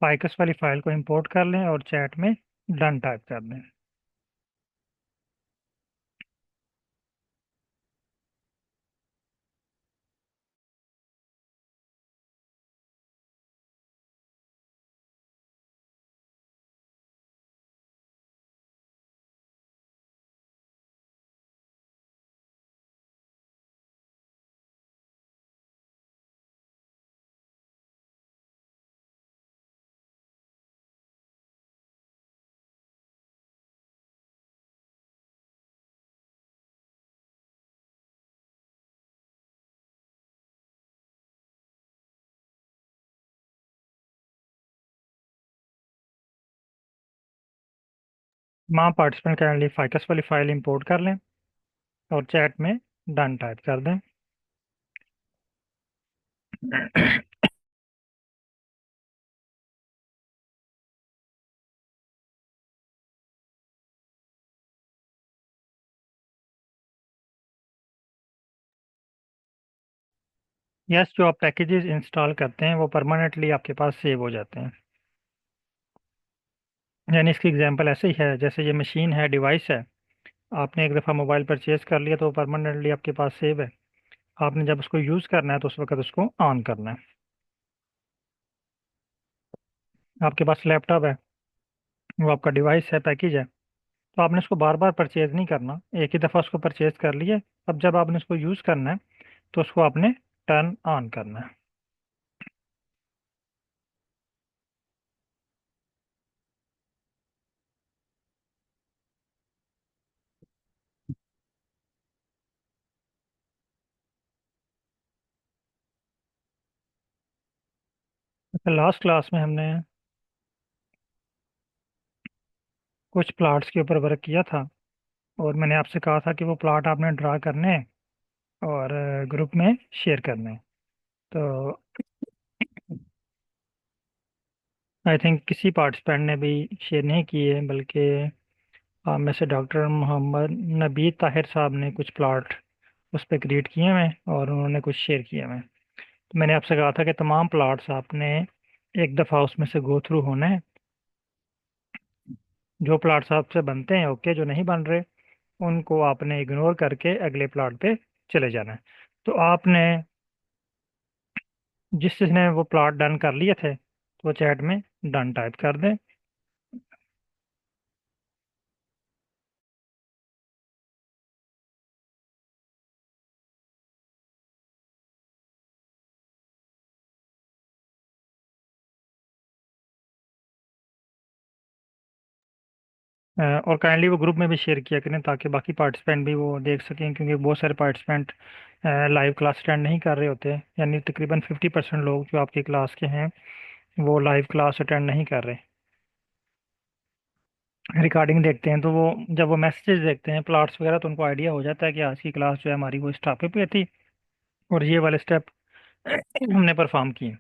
Ficus वाली file को import कर लें और चैट में डन टाइप कर दें। माँ पार्टिसिपेंट काइंडली फाइकस वाली फाइल इंपोर्ट कर लें और चैट में डन टाइप कर दें। यस, जो आप पैकेजेस इंस्टॉल करते हैं वो परमानेंटली आपके पास सेव हो जाते हैं। यानी इसकी एग्जांपल ऐसे ही है, जैसे ये मशीन है, डिवाइस है। आपने एक दफ़ा मोबाइल परचेज कर लिया तो वो परमानेंटली आपके पास सेव है। आपने जब उसको यूज़ करना है तो उस वक्त उसको ऑन करना है। आपके पास लैपटॉप है, वो आपका डिवाइस है, पैकेज है। तो आपने उसको बार बार परचेज नहीं करना, एक ही दफ़ा उसको परचेज कर लिए। अब जब आपने उसको यूज़ करना है तो उसको आपने टर्न ऑन करना है। लास्ट क्लास में हमने कुछ प्लाट्स के ऊपर वर्क किया था और मैंने आपसे कहा था कि वो प्लाट आपने ड्रा करने हैं और ग्रुप में शेयर करने हैं। तो आई थिंक किसी पार्टिसिपेंट ने भी शेयर नहीं किए, बल्कि आप में से डॉक्टर मोहम्मद नबी ताहिर साहब ने कुछ प्लाट उस पर क्रिएट किए हुए हैं और उन्होंने कुछ शेयर किए हुए हैं। तो मैंने आपसे कहा था कि तमाम प्लाट्स आपने एक दफ़ा उसमें से गो थ्रू होना है। जो प्लाट्स आपसे बनते हैं ओके, जो नहीं बन रहे उनको आपने इग्नोर करके अगले प्लाट पे चले जाना है। तो आपने जिसने वो प्लाट डन कर लिए थे तो वो चैट में डन टाइप कर दें। और काइंडली वो ग्रुप में भी शेयर किया करें ताकि बाकी पार्टिसिपेंट भी वो देख सकें, क्योंकि बहुत सारे पार्टिसिपेंट लाइव क्लास अटेंड नहीं कर रहे होते। यानी तकरीबन 50% लोग जो आपकी क्लास के हैं वो लाइव क्लास अटेंड नहीं कर रहे, रिकॉर्डिंग देखते हैं। तो वो जब वो मैसेजेस देखते हैं प्लाट्स वगैरह तो उनको आइडिया हो जाता है कि आज की क्लास जो है हमारी वो इस टॉपिक पे थी और ये वाले स्टेप हमने परफॉर्म किए।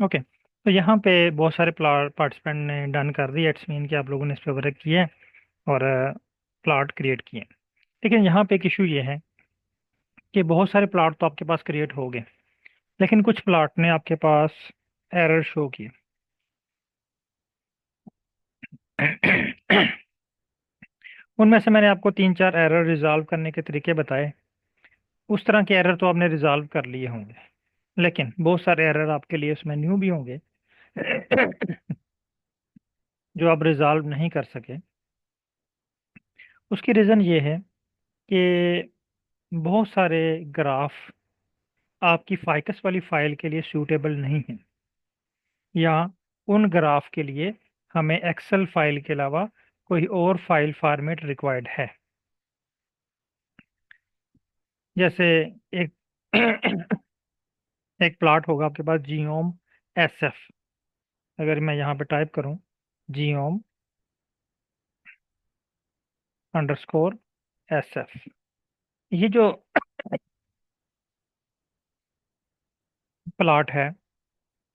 ओके, तो यहाँ पे बहुत सारे पार्टिसिपेंट ने डन कर दिया। इट्स मीन कि आप लोगों ने इस पे वर्क किया है और प्लाट क्रिएट किए। लेकिन यहाँ पे एक इशू ये है कि बहुत सारे प्लाट तो आपके पास क्रिएट हो गए, लेकिन कुछ प्लाट ने आपके पास एरर शो किए। उनमें से मैंने आपको तीन चार एरर रिजॉल्व करने के तरीके बताए। उस तरह के एरर तो आपने रिजॉल्व कर लिए होंगे, लेकिन बहुत सारे एरर आपके लिए उसमें न्यू भी होंगे जो आप रिजॉल्व नहीं कर सके। उसकी रीज़न ये है कि बहुत सारे ग्राफ आपकी फाइकस वाली फाइल के लिए सूटेबल नहीं है, या उन ग्राफ के लिए हमें एक्सेल फाइल के अलावा कोई और फाइल फॉर्मेट रिक्वायर्ड है। जैसे एक एक प्लॉट होगा आपके पास जीओम एस एफ। अगर मैं यहाँ पे टाइप करूँ जीओम अंडरस्कोर एस एफ, ये जो प्लॉट है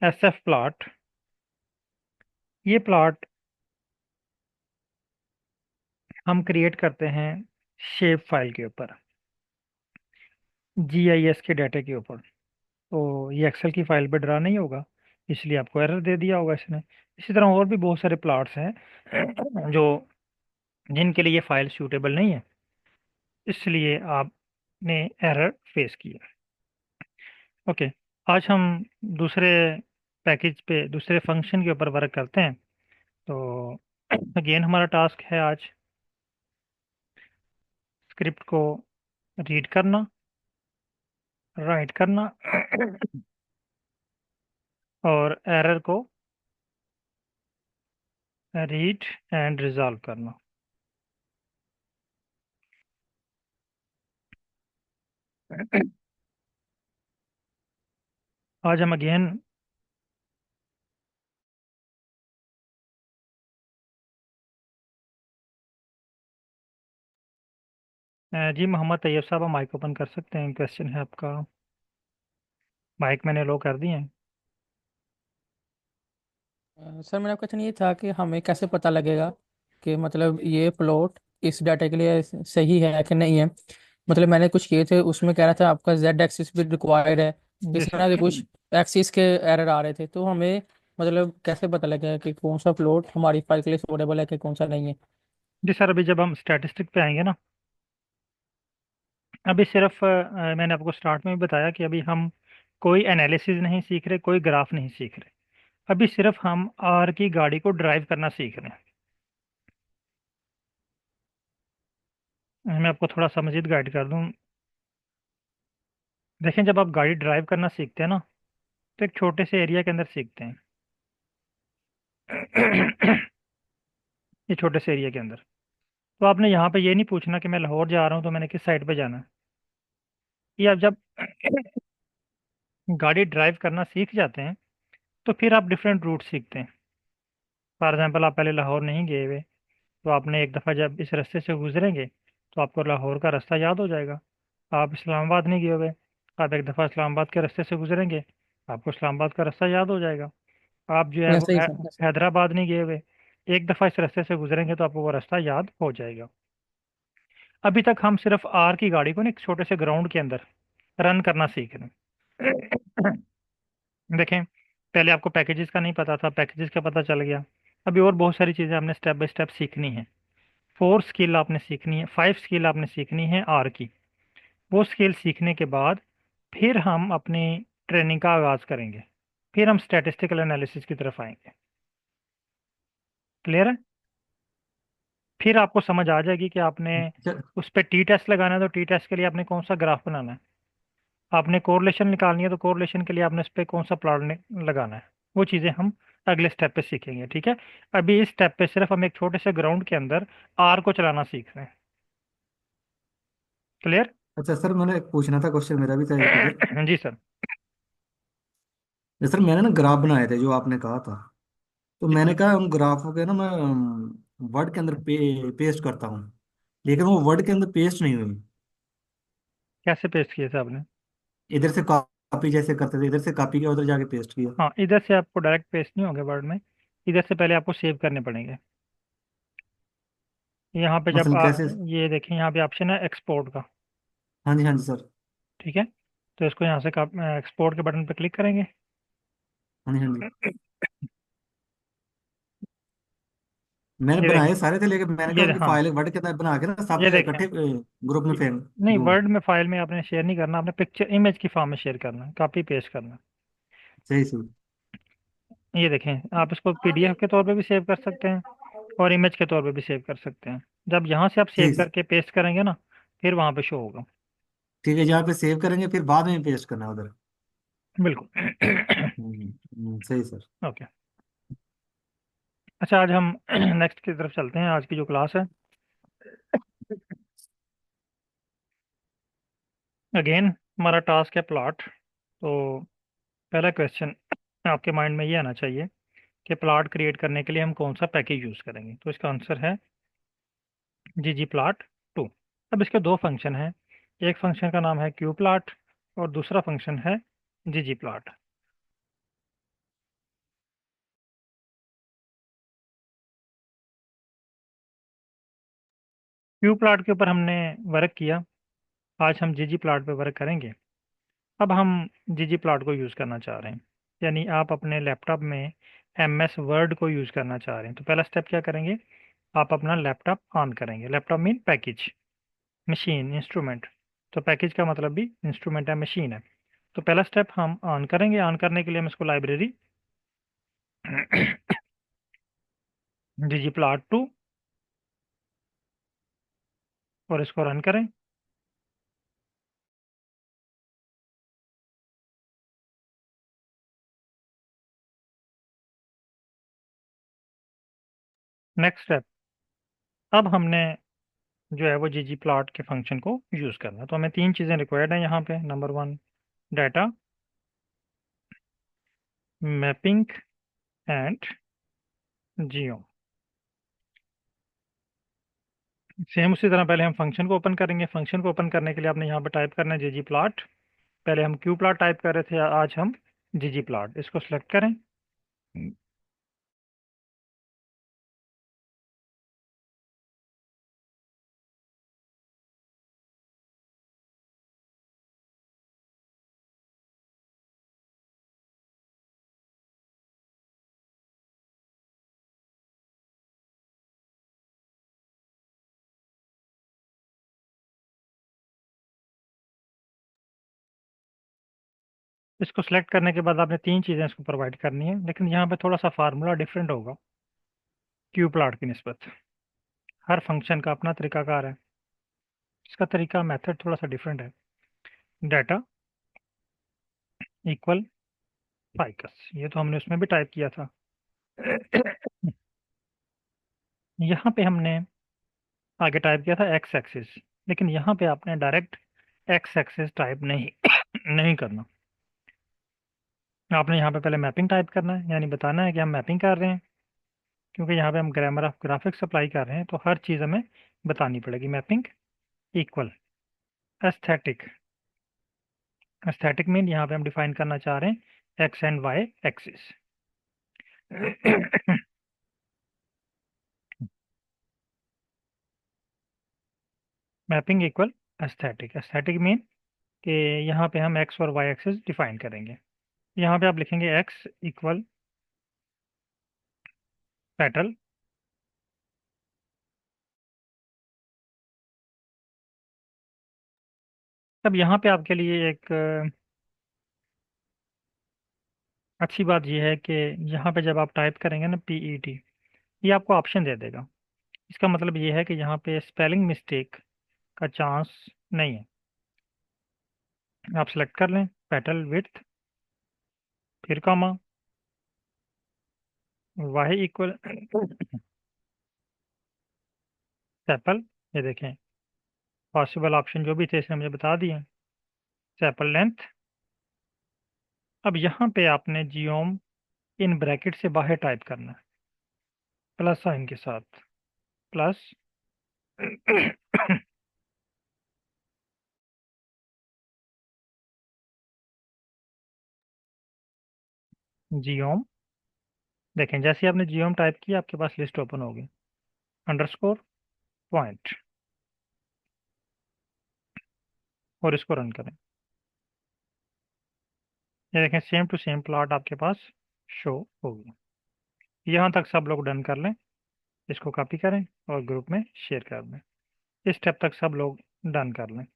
एस एफ प्लॉट, ये प्लॉट हम क्रिएट करते हैं शेप फाइल के ऊपर, जीआईएस के डाटा के ऊपर। तो ये एक्सेल की फाइल पे ड्रा नहीं होगा, इसलिए आपको एरर दे दिया होगा इसने। इसी तरह और भी बहुत सारे प्लॉट्स हैं जो जिनके लिए ये फाइल सूटेबल नहीं है, इसलिए आपने एरर फेस किया। ओके, आज हम दूसरे पैकेज पे, दूसरे फंक्शन के ऊपर वर्क करते हैं। तो अगेन हमारा टास्क है आज स्क्रिप्ट को रीड करना, राइट करना और एरर को रीड एंड रिजॉल्व करना। आज हम अगेन जी मोहम्मद तैयब साहब, हम माइक ओपन कर सकते हैं? क्वेश्चन है आपका। माइक मैंने लो कर दिए हैं। सर मेरा क्वेश्चन ये था कि हमें कैसे पता लगेगा कि मतलब ये प्लॉट इस डाटा के लिए सही है कि नहीं है। मतलब मैंने कुछ किए थे, उसमें कह रहा था आपका जेड एक्सिस भी रिक्वायर्ड है, जी इस तरह के सर। कुछ एक्सिस के एरर आ रहे थे। तो हमें मतलब कैसे पता लगेगा कि कौन सा प्लॉट हमारी फाइल के लिए सूटेबल है कि कौन सा नहीं है। जी सर, अभी जब हम स्टैटिस्टिक पे आएंगे ना, अभी सिर्फ मैंने आपको स्टार्ट में भी बताया कि अभी हम कोई एनालिसिस नहीं सीख रहे, कोई ग्राफ नहीं सीख रहे। अभी सिर्फ हम आर की गाड़ी को ड्राइव करना सीख रहे हैं। मैं आपको थोड़ा सा मजीद गाइड कर दूं। देखें, जब आप गाड़ी ड्राइव करना सीखते हैं ना, तो एक छोटे से एरिया के अंदर सीखते हैं। ये छोटे से एरिया के अंदर, तो आपने यहाँ पे ये नहीं पूछना कि मैं लाहौर जा रहा हूँ तो मैंने किस साइड पे जाना है। ये आप जब गाड़ी ड्राइव करना सीख जाते हैं, तो फिर आप डिफरेंट रूट सीखते हैं। फॉर एग्जांपल, आप पहले लाहौर नहीं गए हुए, तो आपने एक दफ़ा जब इस रास्ते से गुजरेंगे तो आपको लाहौर का रास्ता याद हो जाएगा। आप इस्लामाबाद नहीं गए हुए, आप एक दफ़ा इस्लामाबाद के रास्ते से गुजरेंगे, आपको इस्लामाबाद का रास्ता याद हो जाएगा। आप जो है वो ऐसा ही सर, ऐसा। हैदराबाद नहीं गए हुए, एक दफ़ा इस रास्ते से गुजरेंगे तो आपको वो रास्ता याद हो जाएगा। अभी तक हम सिर्फ आर की गाड़ी को ना एक छोटे से ग्राउंड के अंदर रन करना सीख रहे हैं। देखें, पहले आपको पैकेजेस का नहीं पता था, पैकेजेस का पता चल गया। अभी और बहुत सारी चीज़ें आपने स्टेप बाय स्टेप सीखनी है। 4 स्किल आपने सीखनी है, 5 स्किल आपने सीखनी है आर की। वो स्किल सीखने के बाद फिर हम अपनी ट्रेनिंग का आगाज करेंगे, फिर हम स्टैटिस्टिकल एनालिसिस की तरफ आएंगे। क्लियर है? फिर आपको समझ आ जाएगी कि आपने सर। उस पर टी टेस्ट लगाना है तो टी टेस्ट के लिए आपने कौन सा ग्राफ बनाना है। आपने कोरिलेशन निकालनी है तो कोरिलेशन के लिए आपने उस पर कौन सा प्लॉट लगाना है। वो चीज़ें हम अगले स्टेप पे सीखेंगे, ठीक है? अभी इस स्टेप पे सिर्फ हम एक छोटे से ग्राउंड के अंदर आर को चलाना सीख रहे हैं। क्लियर? अच्छा सर, मैंने एक पूछना था, क्वेश्चन मेरा भी था एक इधर। जी सर। सर मैंने ना ग्राफ बनाए थे जो आपने कहा था, तो जी मैंने सर, कहा उन ग्राफों के ना मैं वर्ड के अंदर पेस्ट करता हूँ, लेकिन वो वर्ड के अंदर पेस्ट नहीं हुई। कैसे पेस्ट किए थे आपने? इधर से कॉपी जैसे करते थे, इधर से कॉपी किया, उधर जाके पेस्ट किया। हाँ, इधर से आपको डायरेक्ट पेस्ट नहीं होंगे वर्ड में, इधर से पहले आपको सेव करने पड़ेंगे। यहाँ पे जब मसलन कैसे? ये देखें, यहाँ पे ऑप्शन है एक्सपोर्ट का। हाँ जी, हाँ जी सर। ठीक है, तो इसको यहाँ से एक्सपोर्ट के बटन पे क्लिक करेंगे। हाँ जी, हाँ जी। मैंने ये बनाए देखें, सारे थे, लेकिन मैंने कहा ये उनकी हाँ, फाइल वर्ड के अंदर बना के ना सब ये देखें, इकट्ठे ग्रुप में ये, फेंक नहीं, दूँ। वर्ड में फाइल में आपने शेयर नहीं करना, आपने पिक्चर इमेज की फॉर्म में शेयर करना है, कॉपी पेस्ट करना है। सही सही। ये देखें, आप इसको पीडीएफ के तौर पे भी सेव कर सकते हैं और इमेज के तौर पे भी सेव कर सकते हैं। जब यहाँ से आप सेव सही। करके पेस्ट करेंगे ना, फिर वहाँ पे शो होगा। ठीक है, जहाँ पे सेव करेंगे फिर बाद में पेस्ट करना है उधर। बिल्कुल। सही सर। ओके। अच्छा, आज हम नेक्स्ट की तरफ चलते हैं। आज की जो क्लास है, अगेन हमारा टास्क है प्लॉट। तो पहला क्वेश्चन आपके माइंड में ये आना चाहिए कि प्लॉट क्रिएट करने के लिए हम कौन सा पैकेज यूज़ करेंगे। तो इसका आंसर है ggplot 2। अब इसके दो फंक्शन हैं, एक फंक्शन का नाम है क्यू प्लॉट और दूसरा फंक्शन है ggplot। क्यू प्लॉट के ऊपर हमने वर्क किया, आज हम ggplot पे वर्क करेंगे। अब हम ggplot को यूज़ करना चाह रहे हैं। यानी आप अपने लैपटॉप में MS वर्ड को यूज़ करना चाह रहे हैं, तो पहला स्टेप क्या करेंगे, आप अपना लैपटॉप ऑन करेंगे। Laptop mean package, machine, instrument. तो पैकेज का मतलब भी इंस्ट्रूमेंट है, मशीन है। तो पहला स्टेप हम ऑन करेंगे। ऑन करने के लिए हम इसको लाइब्रेरी ggplot2 और इसको रन करें। नेक्स्ट स्टेप, अब हमने जो है वो ggplot के फंक्शन को यूज़ करना है। तो हमें तीन चीज़ें रिक्वायर्ड हैं यहाँ पे। Number one, data, mapping and Jio. Same उसी तरह पहले हम फंक्शन को ओपन करेंगे। फंक्शन को ओपन करने के लिए आपने यहाँ पे टाइप करना है ggplot। पहले हम qplot टाइप कर रहे थे, आज हम ggplot। इसको सेलेक्ट करें। इसको सेलेक्ट करने के बाद आपने तीन चीज़ें इसको प्रोवाइड करनी है, लेकिन यहाँ पे थोड़ा सा फार्मूला डिफरेंट होगा qplot की निस्बत। हर फंक्शन का अपना तरीकाकार है, इसका तरीका मेथड थोड़ा सा डिफरेंट है। डाटा इक्वल फाइकस, ये तो हमने उसमें भी टाइप किया था। यहाँ पे हमने आगे टाइप किया था एक्स एक्सिस, लेकिन यहाँ पे आपने डायरेक्ट एक्स एक्सिस टाइप नहीं नहीं करना। आपने यहाँ पे पहले मैपिंग टाइप करना है, यानी बताना है कि हम मैपिंग कर रहे हैं, क्योंकि यहाँ पे हम ग्रामर ऑफ ग्राफिक्स अप्लाई कर रहे हैं, तो हर चीज़ हमें बतानी पड़ेगी। Mapping equal aesthetic. Aesthetic mean यहाँ पे हम डिफाइन करना चाह रहे हैं X and Y axis. Mapping equal aesthetic. Aesthetic mean कि यहाँ पे हम एक्स और वाई एक्सिस डिफाइन करेंगे। यहाँ पे आप लिखेंगे एक्स इक्वल पेटल। अब यहाँ पे आपके लिए एक अच्छी बात यह है कि यहाँ पे जब आप टाइप करेंगे ना PET, ये आपको ऑप्शन दे देगा। इसका मतलब ये है कि यहाँ पे स्पेलिंग मिस्टेक का चांस नहीं है। आप सेलेक्ट कर लें पेटल विड्थ, फिर कॉमा, वाई इक्वल सेपल। ये देखें, पॉसिबल ऑप्शन जो भी थे इसने मुझे बता दिए। Sepal length. अब यहाँ पे आपने जियोम इन ब्रैकेट से बाहर टाइप करना है, प्लस साइन के साथ, प्लस जियोम। देखें, जैसे ही आपने जियोम टाइप किया आपके पास लिस्ट ओपन होगी। अंडरस्कोर पॉइंट, और इसको रन करें। ये देखें, सेम टू सेम प्लॉट आपके पास शो होगी। यहाँ तक सब लोग डन कर लें। इसको कॉपी करें और ग्रुप में शेयर कर दें। इस स्टेप तक सब लोग डन कर लें।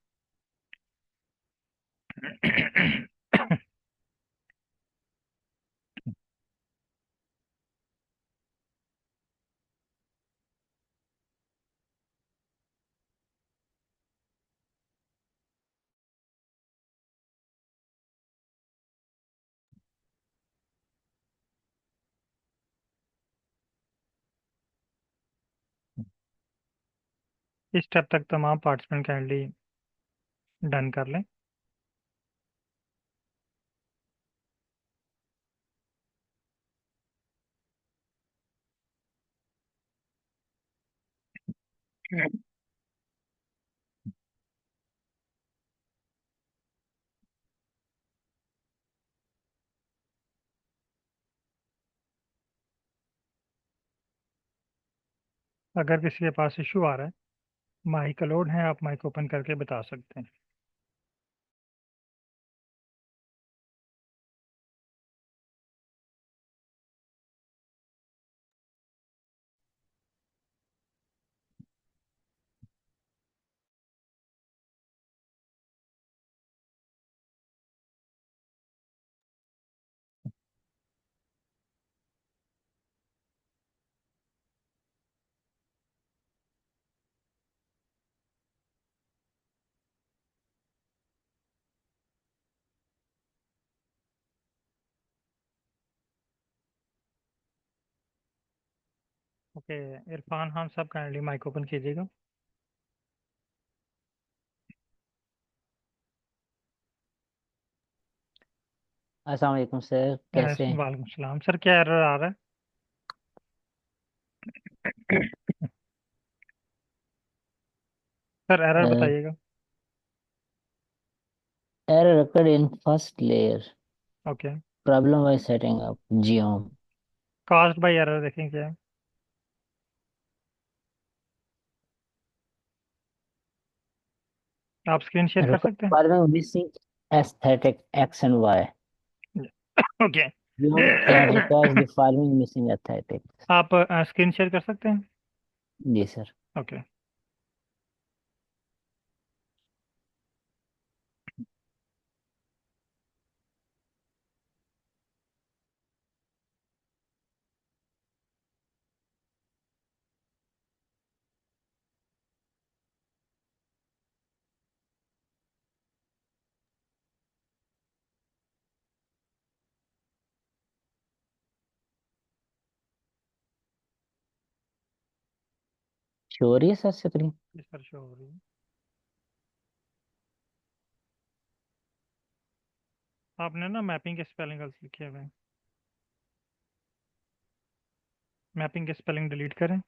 इस स्टेप तक तमाम पार्टिसिपेंट काइंडली डन कर लें। अगर किसी के पास इशू आ रहा है, माइक अलाउड है, आप माइक ओपन करके बता सकते हैं। ओके, इरफान खान साहब काइंडली माइक ओपन कीजिएगा। अस्सलाम वालेकुम सर, कैसे हैं? वालेकुम सलाम सर, क्या एरर आ रहा है? सर एरर बताइएगा। Error occurred in first layer. Okay, Problem by setting up geom. Caused by error देखें क्या है। आप स्क्रीन शेयर कर Record सकते हैं? following missing aesthetic X and Y. Okay. Geom can requires the following missing aesthetics. आप screen share कर सकते हैं? जी सर। ओके। शो हो रही है सर स्क्रीन? इस पर शो हो रही है। आपने ना मैपिंग के स्पेलिंग गलत लिखे हुए हैं। मैपिंग के स्पेलिंग डिलीट करें।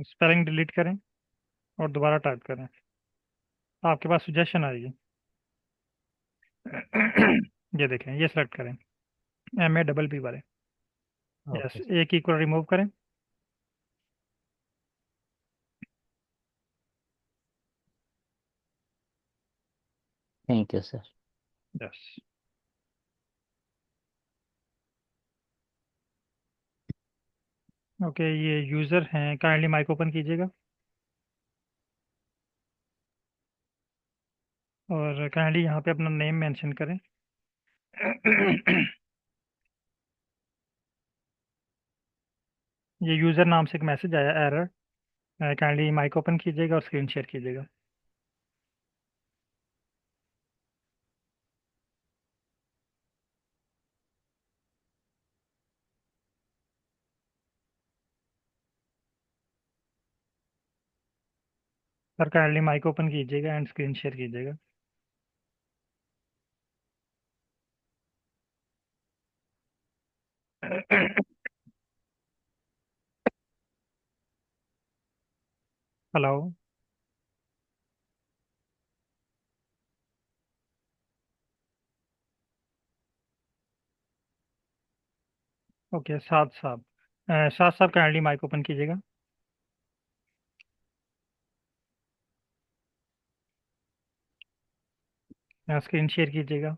स्पेलिंग डिलीट करें और दोबारा टाइप करें। आपके पास सजेशन आएगी। ये देखें, ये सेलेक्ट करें, MAPP वाले। यस, ओके सर, एक इक्वल रिमूव करें। Thank you sir. Yes. Okay, ये यूज़र हैं, काइंडली माइक ओपन कीजिएगा और काइंडली यहाँ पे अपना नेम मेंशन करें। ये यूज़र नाम से एक मैसेज आया, एरर। काइंडली माइक ओपन कीजिएगा और स्क्रीन शेयर कीजिएगा। सर काइंडली माइक ओपन कीजिएगा एंड स्क्रीन शेयर कीजिएगा। हेलो। ओके, साद साहब। साद साहब काइंडली माइक ओपन कीजिएगा। स्क्रीन शेयर कीजिएगा।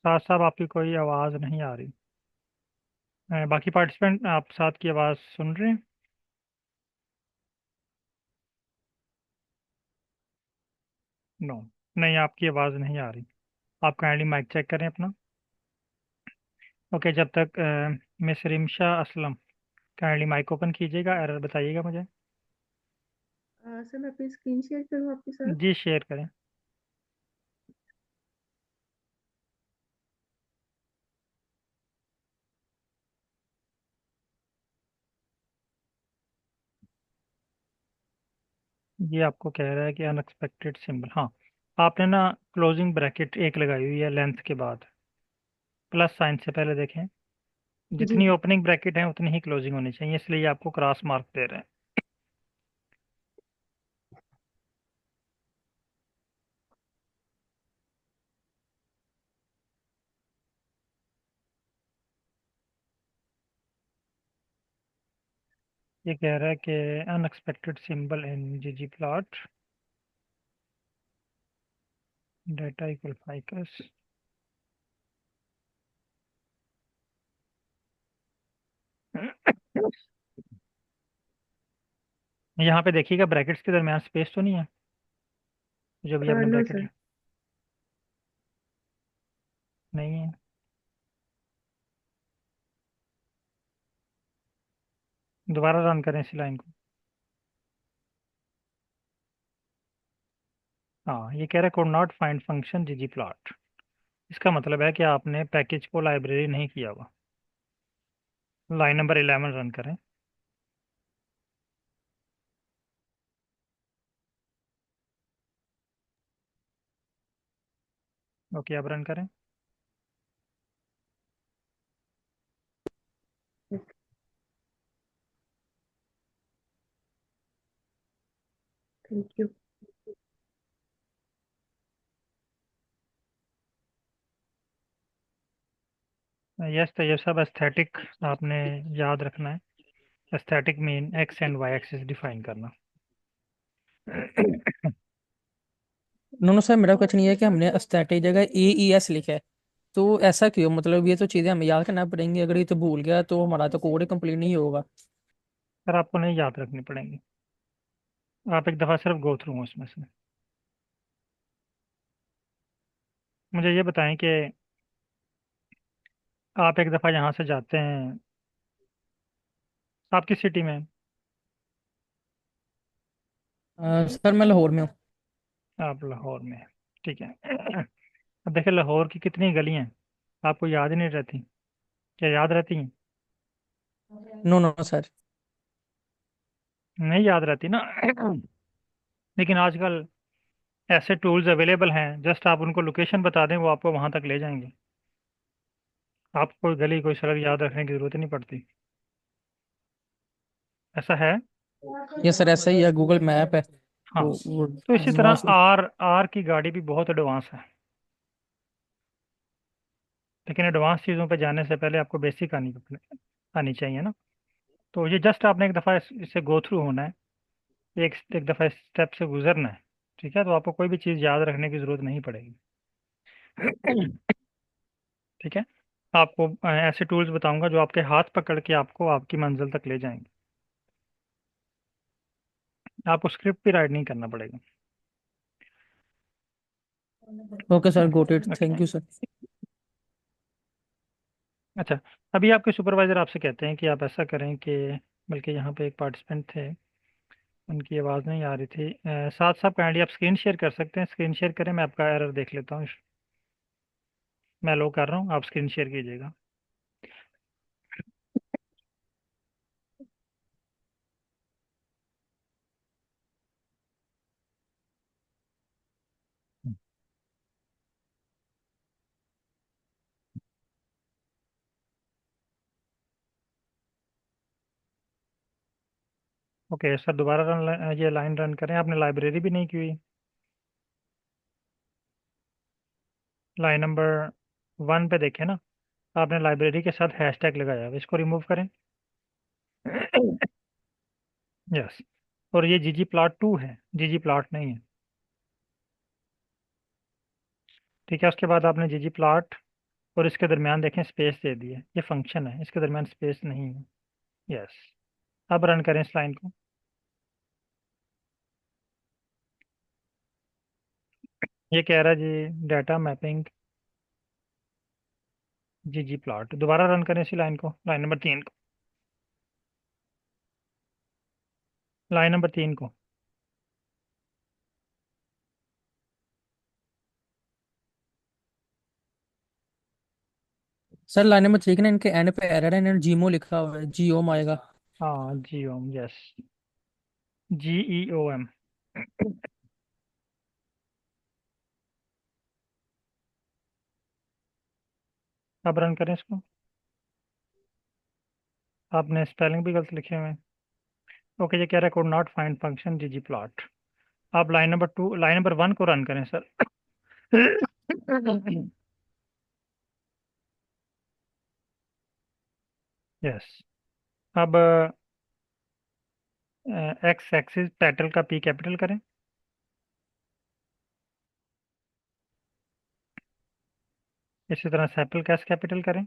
साद साहब, आपकी कोई आवाज़ नहीं आ रही। बाकी पार्टिसिपेंट आप साथ की आवाज़ सुन रहे हैं? नो, नहीं, आपकी आवाज़ नहीं आ रही। आप काइंडली माइक चेक करें अपना। ओके, जब तक miss Rimsha Aslam kindly mic open कीजिएगा, एरर बताइएगा मुझे। सर मैं अपनी स्क्रीन शेयर करूँ आपके साथ। जी, शेयर करें। ये आपको कह रहा है कि अनएक्सपेक्टेड सिंबल। हाँ, आपने ना क्लोजिंग ब्रैकेट एक लगाई हुई है लेंथ के बाद, प्लस साइन से पहले देखें। जी। जितनी ओपनिंग ब्रैकेट है उतनी ही क्लोजिंग होनी चाहिए, इसलिए ये आपको क्रॉस मार्क दे रहे हैं। ये कह रहा है कि अनएक्सपेक्टेड सिंबल इन जीजी प्लॉट, डेटा इक्वल फाइकस। यहाँ पे देखिएगा, ब्रैकेट्स के दरमियान स्पेस तो नहीं है, जो भी आपने नो ब्रैकेट सर। है। नहीं है। दोबारा रन करें इसी लाइन को। हाँ, ये कह रहा है कोड नॉट फाइंड फंक्शन जीजी प्लॉट। इसका मतलब है कि आपने पैकेज को लाइब्रेरी नहीं किया हुआ। लाइन नंबर 11 रन करें। ओके, अब रन करें। Thank you. यस, तो ये सब एस्थेटिक आपने याद रखना है। Aesthetic mean X and Y axis define करना। नो नो सर, मेरा क्वेश्चन ये है कि हमने एस्थेटिक जगह AES लिखा है, तो ऐसा क्यों? मतलब ये तो चीजें हमें याद करना पड़ेंगी, अगर ये तो भूल गया तो हमारा तो कोड ही कंप्लीट नहीं होगा। सर, आपको नहीं याद रखनी पड़ेंगी। आप एक दफ़ा सिर्फ गो थ्रू हो उसमें से। मुझे ये बताएं कि आप एक दफ़ा यहाँ से जाते हैं। आप किस सिटी में हैं? सर मैं लाहौर में हूँ। आप लाहौर में हैं। ठीक है। अब देखिए, लाहौर की कितनी गलियां हैं आपको याद ही नहीं रहती? क्या याद रहती हैं? No no sir. नहीं याद रहती ना। लेकिन आजकल ऐसे टूल्स अवेलेबल हैं, जस्ट आप उनको लोकेशन बता दें, वो आपको वहां तक ले जाएंगे। आपको कोई गली कोई सड़क याद रखने की जरूरत ही नहीं पड़ती। ऐसा है। ये सर ऐसा ही है, गूगल मैप है हाँ, तो वो तो इसी तरह वहाँ से। आर आर की गाड़ी भी बहुत एडवांस है। लेकिन एडवांस चीज़ों पे जाने से पहले आपको बेसिक आनी आनी चाहिए ना। तो ये जस्ट आपने एक दफ़ा इससे गो थ्रू होना है। एक एक दफ़ा इस स्टेप से गुजरना है। ठीक है, तो आपको कोई भी चीज़ याद रखने की ज़रूरत नहीं पड़ेगी। ठीक है। आपको ऐसे टूल्स बताऊंगा जो आपके हाथ पकड़ के आपको आपकी मंजिल तक ले जाएंगे। आपको स्क्रिप्ट भी राइट नहीं करना पड़ेगा। Okay sir, got it, okay. Thank you sir. अच्छा, अभी आपके सुपरवाइजर आपसे कहते हैं कि आप ऐसा करें कि, बल्कि यहाँ पे एक पार्टिसिपेंट थे, उनकी आवाज़ नहीं आ रही थी। साथ साथ काइंडली आप स्क्रीन शेयर कर सकते हैं? स्क्रीन शेयर करें, मैं आपका एरर देख लेता हूँ। मैं लो कर रहा हूँ, आप स्क्रीन शेयर कीजिएगा। ओके सर, दोबारा ये लाइन रन करें। आपने लाइब्रेरी भी नहीं की हुई। लाइन नंबर 1 पे देखें ना, आपने लाइब्रेरी के साथ हैशटैग लगाया है, इसको रिमूव करें। यस। और ये जीजी प्लॉट 2 है, जीजी प्लॉट नहीं है। ठीक है, उसके बाद आपने जीजी प्लॉट और इसके दरमियान देखें स्पेस दे दी है। ये फंक्शन है, इसके दरमियान स्पेस नहीं है। यस। अब रन करें इस लाइन को। ये कह रहा है जी डाटा मैपिंग जीजी प्लॉट। दोबारा रन करें इसी लाइन को, लाइन नंबर 3 को। लाइन नंबर 3 को। सर लाइन नंबर 3 के ना, इनके एंड पे एरर है, इन्होंने जीमो लिखा हुआ है, जीओम आएगा। हाँ, जी ओम, यस। GEOM। अब रन करें इसको। आपने स्पेलिंग भी गलत लिखे हुए हैं। ओके, ये कह रहा है कोड नॉट फाइंड फंक्शन जीजी प्लॉट। आप लाइन नंबर 1 को रन करें सर। यस। अब एक्स एक्सिस टाइटल का P कैपिटल करें। इसी तरह सेपल कैस कैपिटल करें।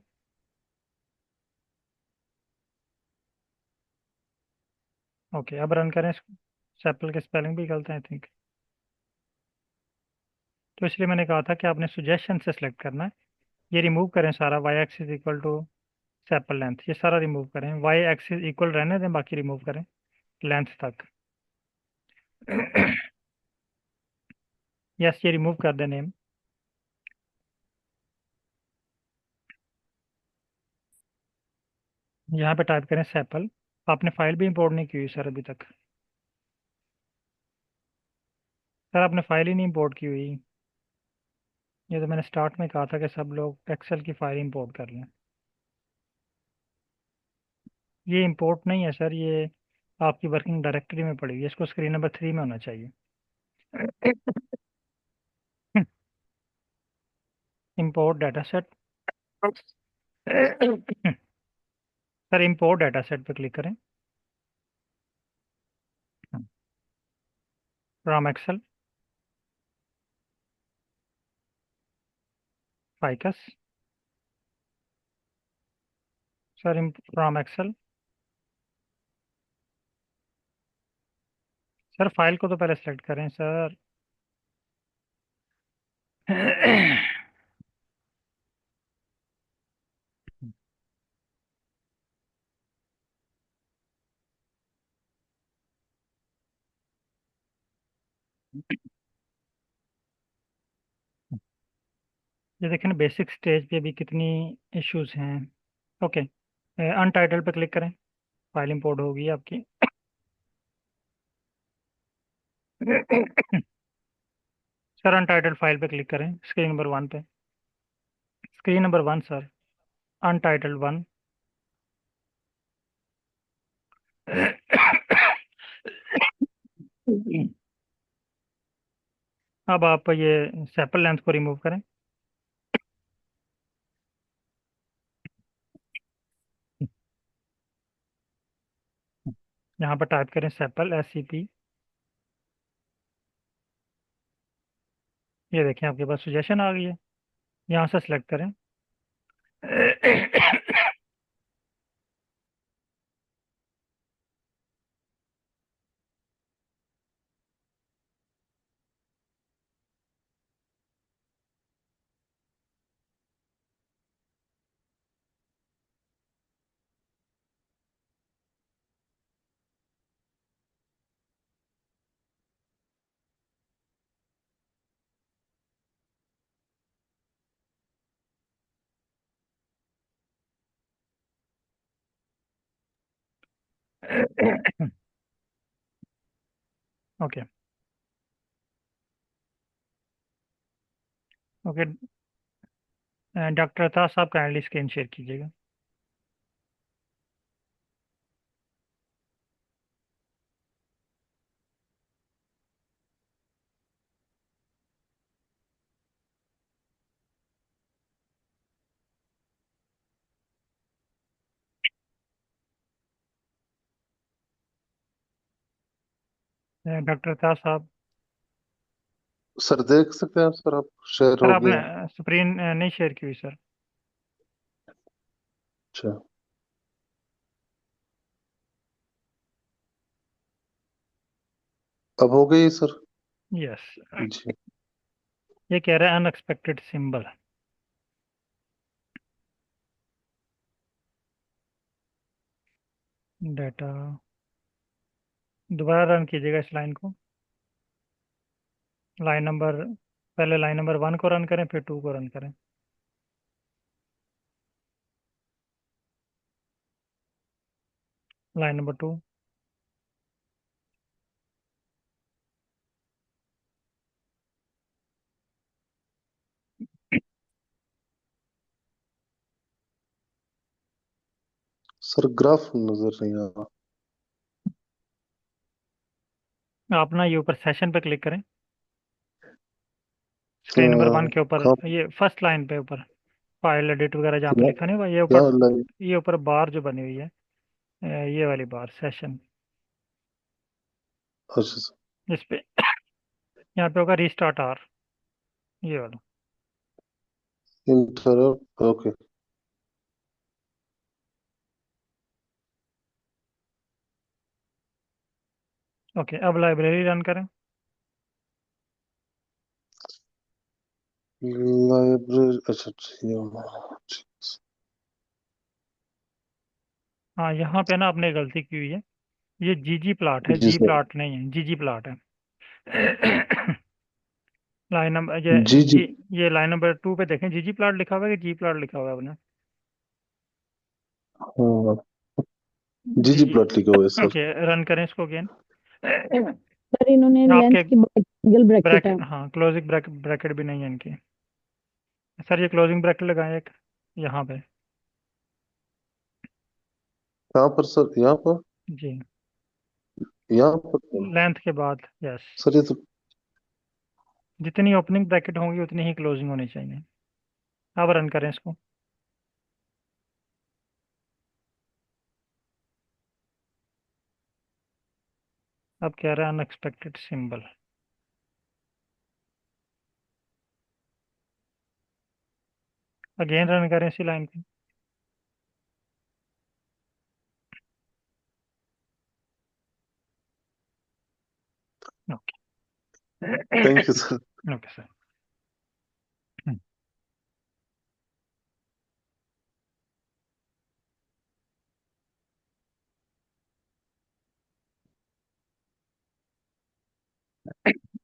ओके, अब रन करें इसको। सेपल के स्पेलिंग भी गलत है आई थिंक। तो इसलिए मैंने कहा था कि आपने सुजेशन से सिलेक्ट करना है। ये रिमूव करें सारा, Y axis equal to sepal length, ये सारा रिमूव करें। वाई एक्सिस इक्वल रहने दें, बाकी रिमूव करें लेंथ तक। यस, ये रिमूव कर दे नेम। यहाँ पे टाइप करें सैपल। आपने फाइल भी इंपोर्ट नहीं की हुई सर अभी तक। सर आपने फाइल ही नहीं इंपोर्ट की हुई। ये तो मैंने स्टार्ट में कहा था कि सब लोग एक्सेल की फाइल इंपोर्ट कर लें। ये इंपोर्ट नहीं है सर, ये आपकी वर्किंग डायरेक्टरी में पड़ी हुई है, इसको स्क्रीन नंबर 3 में होना चाहिए। Import data set. Sir import data set पे क्लिक करें from Excel files. Sir from Excel. Sir file को तो पहले सेलेक्ट करें सर। ये देखें ना, बेसिक स्टेज पे भी कितनी इश्यूज हैं। ओके, अनटाइटल पे क्लिक करें, फाइल इंपोर्ट होगी आपकी। सर अनटाइटल फाइल पे क्लिक करें, स्क्रीन नंबर 1 पे। Screen number 1 sir, untitled 1। अब आप ये सैपल लेंथ को रिमूव करें। यहाँ पर टाइप करें सैपल SCP। ये देखें आपके पास सजेशन आ गई है, यहाँ से सेलेक्ट करें। ओके। ओके, डॉक्टर था साहब काइंडली स्क्रीन शेयर कीजिएगा। डॉक्टर था साहब। सर देख सकते हैं सर, आप शेयर सर हो आपने गया। स्क्रीन नहीं शेयर की हुई सर। अच्छा, अब हो गई सर। यस। जी। ये कह रहा है अनएक्सपेक्टेड सिंबल। डाटा, दोबारा रन कीजिएगा इस लाइन को। लाइन नंबर, पहले लाइन नंबर 1 को रन करें, फिर 2 को रन करें। Line number 2। सर ग्राफ नजर नहीं आ रहा। आप ना ये ऊपर सेशन पे क्लिक करें, तो स्क्रीन नंबर 1 के ऊपर, कहाँ ये फर्स्ट लाइन पे ऊपर, फाइल एडिट वगैरह जहाँ पे क्या लिखा नहीं हुआ, ये क्या ऊपर, लाइन? ये ऊपर बार जो बनी हुई है, ये वाली बार सेशन, अच्छा सर, इस पे यहाँ पे होगा रीस्टार्ट आर, ये वाला। Interrupt, okay. ओके, अब लाइब्रेरी रन करें। लाइब्रेरी, अच्छा अच्छा, ये वाला। हाँ, यहाँ पे ना आपने गलती की हुई है, ये जीजी प्लाट है, जी जी सर। प्लाट नहीं है, जीजी प्लाट है। लाइन नंबर जी जी। ये लाइन नंबर 2 पे देखें, जी प्लॉट लिखा हुआ है कि जी प्लॉट लिखा हुआ है आपने? हाँ, जी जी जी। प्लॉट लिखा हुआ है सर। ओके, रन करें इसको अगेन। सर इन्होंने लेंथ आपके के बाद सिंगल ब्रैकेट है। ब्रैकेट, हाँ क्लोजिंग ब्रैकेट भी नहीं है इनकी। सर ये क्लोजिंग ब्रैकेट लगाएं एक यहाँ पे। कहाँ पर सर? यहाँ पर? जी, यहाँ पर? लेंथ के बाद, यस। सर ये तो जितनी ओपनिंग ब्रैकेट होंगी उतनी ही क्लोजिंग होनी चाहिए। अब रन करें इसको। अब कह रहा है अनएक्सपेक्टेड सिंबल। अगेन रन करें इसी लाइन पे। Okay. Thank you sir. Okay sir.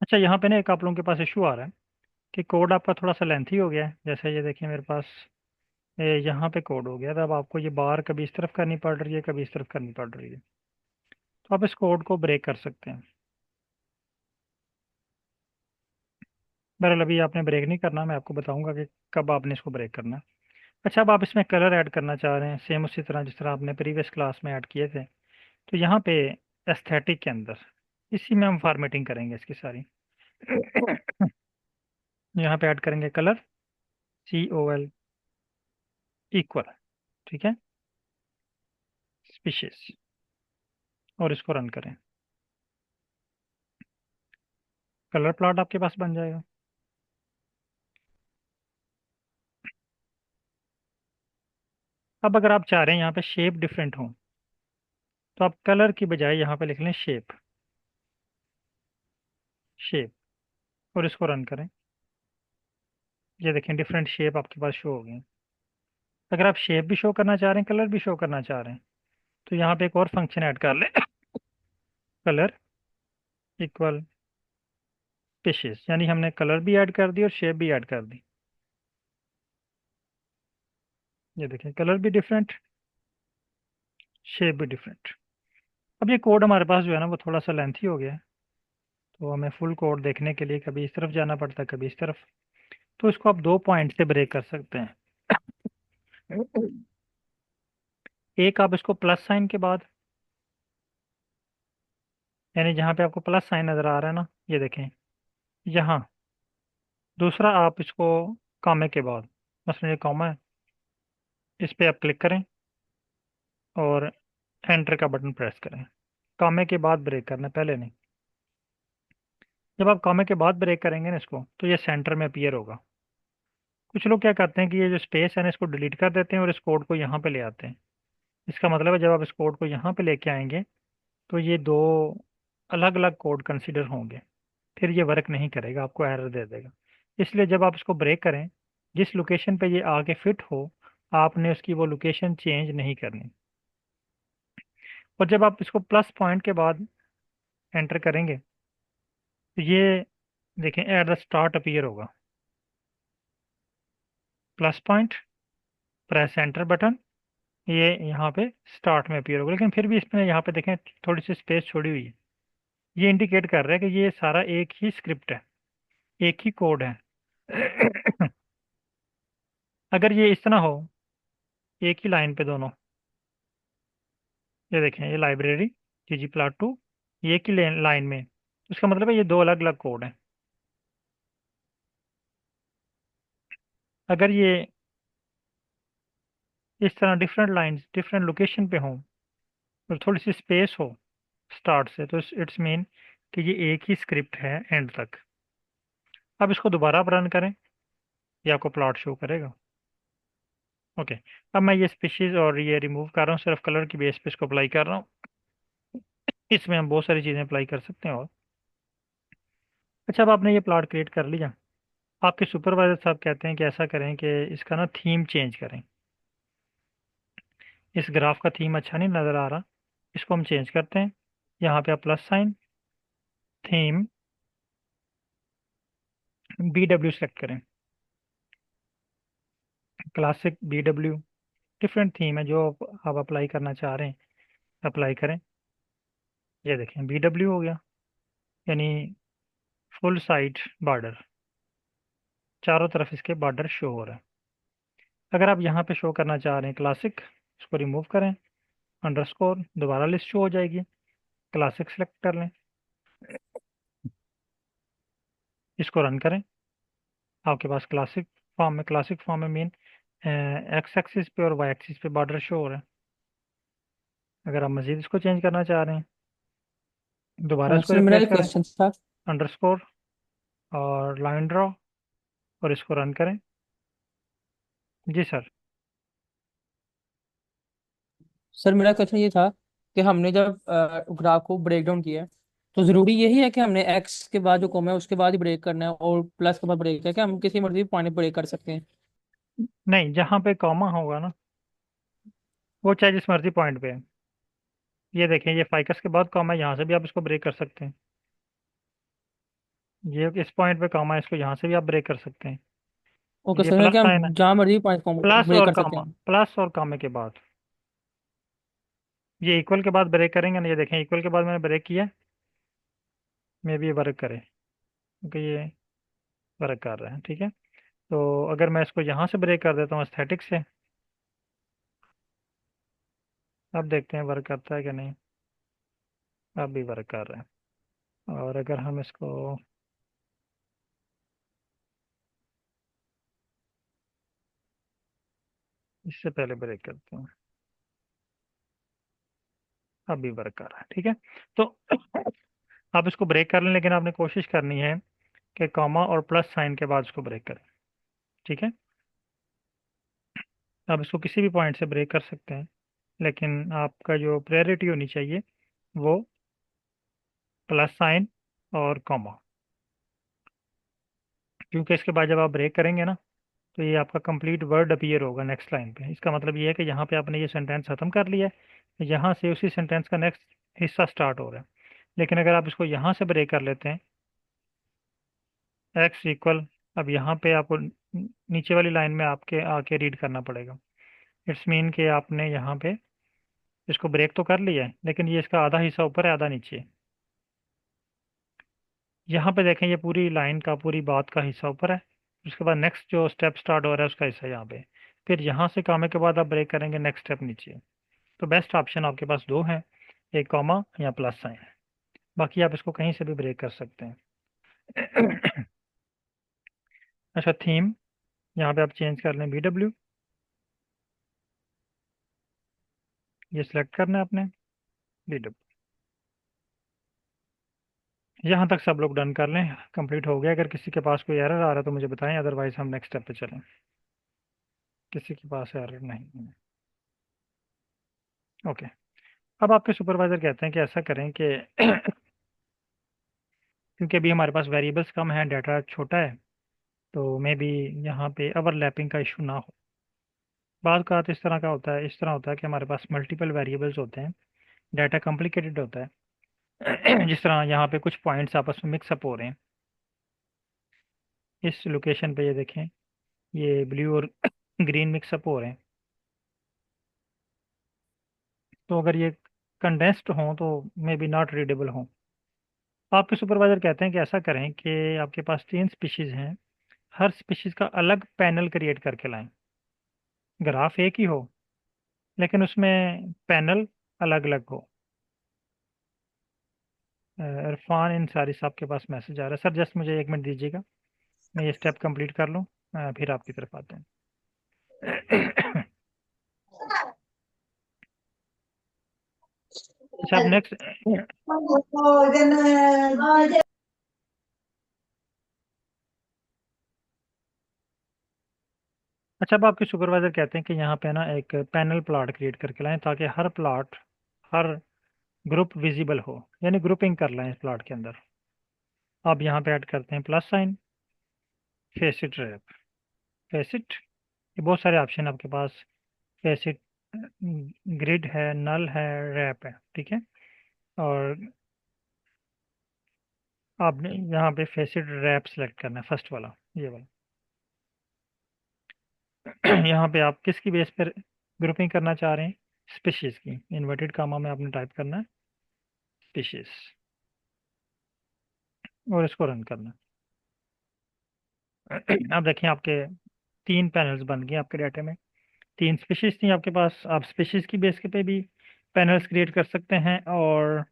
अच्छा, यहाँ पे ना एक आप लोगों के पास इशू आ रहा है कि कोड आपका थोड़ा सा लेंथी हो गया है। जैसे ये देखिए मेरे पास यहाँ पे कोड हो गया था। अब आपको ये बार कभी इस तरफ करनी पड़ रही है, कभी इस तरफ करनी पड़ रही है। तो आप इस कोड को ब्रेक कर सकते हैं। बहरहाल अभी आपने ब्रेक नहीं करना, मैं आपको बताऊंगा कि कब आपने इसको ब्रेक करना है। अच्छा, अब आप इसमें कलर ऐड करना चाह रहे हैं, सेम उसी तरह जिस तरह आपने प्रीवियस क्लास में ऐड किए थे। तो यहाँ पे एस्थेटिक के अंदर इसी में हम फॉर्मेटिंग करेंगे इसकी सारी। यहाँ पे ऐड करेंगे कलर, COL इक्वल, ठीक है, स्पीशीज, और इसको रन करें। कलर प्लॉट आपके पास बन जाएगा। अब अगर आप चाह रहे हैं यहाँ पे शेप डिफरेंट हो, तो आप कलर की बजाय यहाँ पे लिख लें शेप, शेप, और इसको रन करें। ये देखें डिफरेंट शेप आपके पास शो हो गए। अगर आप शेप भी शो करना चाह रहे हैं, कलर भी शो करना चाह रहे हैं, तो यहाँ पे एक और फंक्शन ऐड कर लें, कलर इक्वल स्पेशेस, यानी हमने कलर भी ऐड कर दी और शेप भी ऐड कर दी। ये देखें कलर भी डिफरेंट, शेप भी डिफरेंट। अब ये कोड हमारे पास जो है ना वो थोड़ा सा लेंथी हो गया है, तो हमें फुल कोड देखने के लिए कभी इस तरफ जाना पड़ता है, कभी इस तरफ। तो इसको आप 2 पॉइंट से ब्रेक कर सकते हैं। एक, आप इसको प्लस साइन के बाद, यानी जहाँ पे आपको प्लस साइन नज़र आ रहा है ना, ये देखें यहाँ। दूसरा, आप इसको कॉमे के बाद, मसलन ये कॉमा है, इस पे आप क्लिक करें और एंटर का बटन प्रेस करें। कॉमे के बाद ब्रेक करना है, पहले नहीं। जब आप कॉमे के बाद ब्रेक करेंगे ना इसको, तो ये सेंटर में अपीयर होगा। कुछ लोग क्या करते हैं कि ये जो स्पेस है ना इसको डिलीट कर देते हैं और इस कोड को यहाँ पे ले आते हैं। इसका मतलब है जब आप इस कोड को यहाँ पे लेके आएंगे तो ये दो अलग अलग कोड कंसिडर होंगे, फिर ये वर्क नहीं करेगा, आपको एरर दे देगा। इसलिए जब आप इसको ब्रेक करें, जिस लोकेशन पे ये आके फिट हो, आपने उसकी वो लोकेशन चेंज नहीं करनी। और जब आप इसको प्लस पॉइंट के बाद एंटर करेंगे, तो ये देखें एट द स्टार्ट अपीयर होगा। Plus point, press enter button, ये यहाँ पे स्टार्ट में अपीयर होगा। लेकिन फिर भी इसमें यहाँ पे देखें थोड़ी सी स्पेस छोड़ी हुई है। ये इंडिकेट कर रहा है कि ये सारा एक ही स्क्रिप्ट है, एक ही कोड है। अगर ये इस तरह हो, एक ही लाइन पे दोनों, ये देखें ये लाइब्रेरी ggplot2, ये एक ही लाइन में, उसका मतलब है ये दो अलग अलग कोड हैं। अगर ये इस तरह डिफरेंट लाइंस डिफरेंट लोकेशन पे हों और थोड़ी सी स्पेस हो स्टार्ट से, तो इट्स मीन कि ये एक ही स्क्रिप्ट है एंड तक। अब इसको दोबारा आप रन करें, ये आपको प्लॉट शो करेगा। ओके, अब मैं ये स्पीशीज और ये रिमूव कर रहा हूँ, सिर्फ कलर की बेस पे इसको अप्लाई कर रहा हूँ। इसमें हम बहुत सारी चीज़ें अप्लाई कर सकते हैं। और अच्छा, अब आपने ये प्लॉट क्रिएट कर लिया, आपके सुपरवाइजर साहब कहते हैं कि ऐसा करें कि इसका ना थीम चेंज करें। इस ग्राफ का थीम अच्छा नहीं नज़र आ रहा, इसको हम चेंज करते हैं। यहाँ पे आप plus sign, theme, BW select करें, क्लासिक BW, डिफरेंट थीम है जो आप अप्लाई करना चाह रहे हैं, अप्लाई करें। ये देखें BW हो गया, यानी फुल साइड बॉर्डर, चारों तरफ इसके बॉर्डर शो हो रहा है। अगर आप यहाँ पे शो करना चाह रहे हैं क्लासिक, इसको रिमूव करें, अंडरस्कोर, दोबारा लिस्ट शो हो जाएगी, क्लासिक सेलेक्ट कर लें, इसको रन करें। आपके पास क्लासिक फॉर्म में मेन एक्स एक्सिस पे और वाई एक्सिस पे बॉर्डर शो हो रहा है। अगर आप मजीद इसको चेंज करना चाह रहे हैं, दोबारा इसको सर मेरा रिप्लेस एक करें, क्वेश्चन था। अंडरस्कोर और लाइन ड्रॉ, और इसको रन करें। जी सर। सर मेरा क्वेश्चन ये था कि हमने जब ग्राफ को ब्रेक डाउन किया है, तो जरूरी यही है कि हमने एक्स के बाद जो कॉमा है उसके बाद ही ब्रेक करना है और प्लस के बाद ब्रेक है, कि हम किसी मर्जी पॉइंट ब्रेक कर सकते हैं? नहीं, जहाँ पे कॉमा होगा ना, वो चाहे जिस मर्जी पॉइंट पे है। ये देखें, ये फाइकस के बाद कॉमा है, यहाँ से भी आप इसको ब्रेक कर सकते हैं। ये इस पॉइंट पे कॉमा है, इसको यहाँ से भी आप ब्रेक कर सकते हैं। ओके ये सर, प्लस कि हम साइन है, जहाँ मर्जी पॉइंट प्लस ब्रेक और कर सकते कॉमा, हैं। प्लस और कॉमे के बाद। ये इक्वल के बाद ब्रेक करेंगे ना, ये देखें इक्वल के बाद मैंने ब्रेक किया, मे भी ये वर्क करे, क्योंकि ये वर्क कर रहा है। ठीक है, तो अगर मैं इसको यहाँ से ब्रेक कर देता हूँ एस्थेटिक से, अब देखते हैं वर्क करता है कि नहीं। अब भी वर्क कर रहा है। और अगर हम इसको इससे पहले ब्रेक करते हैं, अब भी वर्क कर रहा है। ठीक है, तो आप इसको ब्रेक कर लें, लेकिन आपने कोशिश करनी है कि कॉमा और प्लस साइन के बाद इसको ब्रेक करें। ठीक है, आप इसको किसी भी पॉइंट से ब्रेक कर सकते हैं, लेकिन आपका जो प्रायोरिटी होनी चाहिए वो प्लस साइन और कॉमा, क्योंकि इसके बाद जब आप ब्रेक करेंगे ना, तो ये आपका कंप्लीट वर्ड अपीयर होगा नेक्स्ट लाइन पे। इसका मतलब ये है कि यहाँ पे आपने ये सेंटेंस खत्म कर लिया है, यहाँ से उसी सेंटेंस का नेक्स्ट हिस्सा स्टार्ट हो रहा है। लेकिन अगर आप इसको यहाँ से ब्रेक कर लेते हैं, एक्स इक्वल, अब यहाँ पे आपको नीचे वाली लाइन में आपके आके रीड करना पड़ेगा। इट्स मीन कि आपने यहाँ पे इसको ब्रेक तो कर लिया है, लेकिन ये इसका आधा हिस्सा ऊपर है, आधा नीचे है। यहाँ पे देखें, ये पूरी लाइन का, पूरी बात का हिस्सा ऊपर है, उसके बाद नेक्स्ट जो स्टेप स्टार्ट हो रहा है उसका हिस्सा यहाँ पे। फिर यहाँ से कामे के बाद आप ब्रेक करेंगे, नेक्स्ट स्टेप नीचे है। तो बेस्ट ऑप्शन आपके पास दो हैं, एक कॉमा या प्लस साइन। बाकी आप इसको कहीं से भी ब्रेक कर सकते हैं। अच्छा, थीम यहाँ पे आप चेंज कर लें BW, ये सिलेक्ट करना है आपने, BW। यहाँ तक सब लोग डन कर लें, कंप्लीट हो गया। अगर किसी के पास कोई एरर आ रहा है तो मुझे बताएं, अदरवाइज हम नेक्स्ट स्टेप पे चलें। किसी के पास एरर नहीं है, ओके। अब आपके सुपरवाइजर कहते हैं कि ऐसा करें कि क्योंकि अभी हमारे पास वेरिएबल्स कम हैं, डाटा छोटा है, तो मे बी यहाँ पे ओवरलैपिंग का इशू ना हो। बाद का इस तरह का होता है, इस तरह होता है कि हमारे पास मल्टीपल वेरिएबल्स होते हैं, डाटा कॉम्प्लिकेटेड होता है। जिस तरह यहाँ पे कुछ पॉइंट्स आपस में मिक्सअप हो रहे हैं, इस लोकेशन पे ये देखें, ये ब्लू और ग्रीन मिक्सअप हो रहे हैं। तो अगर ये कंडेंस्ड हों तो मे बी नॉट रीडेबल हों। आपके सुपरवाइजर कहते हैं कि ऐसा करें कि आपके पास 3 स्पीशीज़ हैं, हर स्पीशीज़ का अलग पैनल क्रिएट करके लाएं। ग्राफ एक ही हो, लेकिन उसमें पैनल अलग अलग हो। इरफान इंसारी साहब के पास मैसेज आ रहा है। सर जस्ट मुझे 1 मिनट दीजिएगा, मैं ये स्टेप कंप्लीट कर लूँ, फिर आपकी तरफ आते हैं। अच्छा, अब नेक्स्ट, अच्छा अब आपके सुपरवाइजर कहते हैं कि यहाँ पे ना एक पैनल प्लॉट क्रिएट करके लाएं, ताकि हर प्लॉट, हर ग्रुप विजिबल हो, यानी ग्रुपिंग कर लाएं इस प्लॉट के अंदर। आप यहाँ पे ऐड करते हैं plus sign, facet wrap, facet, ये बहुत सारे ऑप्शन है आपके पास, फेसिट, ग्रिड है, नल है, रैप है। ठीक है, और आपने यहाँ पे फेसिड रैप सेलेक्ट करना है, फर्स्ट वाला, ये वाला। यहाँ पे आप किसकी बेस पर ग्रुपिंग करना चाह रहे हैं? स्पीशीज की। इन्वर्टेड कामा में आपने टाइप करना है स्पीशीज, और इसको रन करना है। अब देखिए आपके 3 पैनल्स बन गए आपके डाटा में। 3 स्पीशीज थी आपके पास, आप स्पीशीज की बेस के पे भी पैनल्स क्रिएट कर सकते हैं, और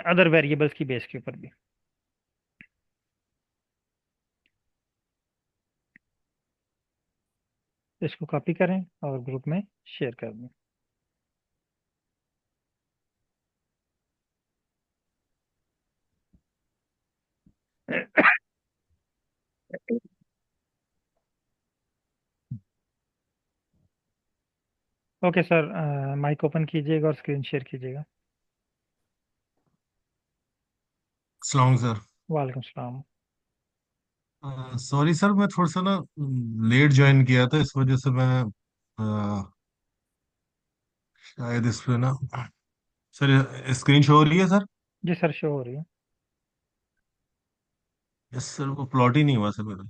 अदर वेरिएबल्स की बेस के ऊपर भी। इसको कॉपी करें और ग्रुप में शेयर कर दें। ओके सर, माइक ओपन कीजिएगा और स्क्रीन शेयर कीजिएगा। सलाम सर। वालेकुम सलाम। सॉरी सर, मैं थोड़ा सा ना लेट ज्वाइन किया था, इस वजह से मैं शायद इस पे ना सर स्क्रीन शो हो रही है सर। जी सर, शो हो रही है। यस सर, वो प्लॉट ही नहीं हुआ सर मेरा।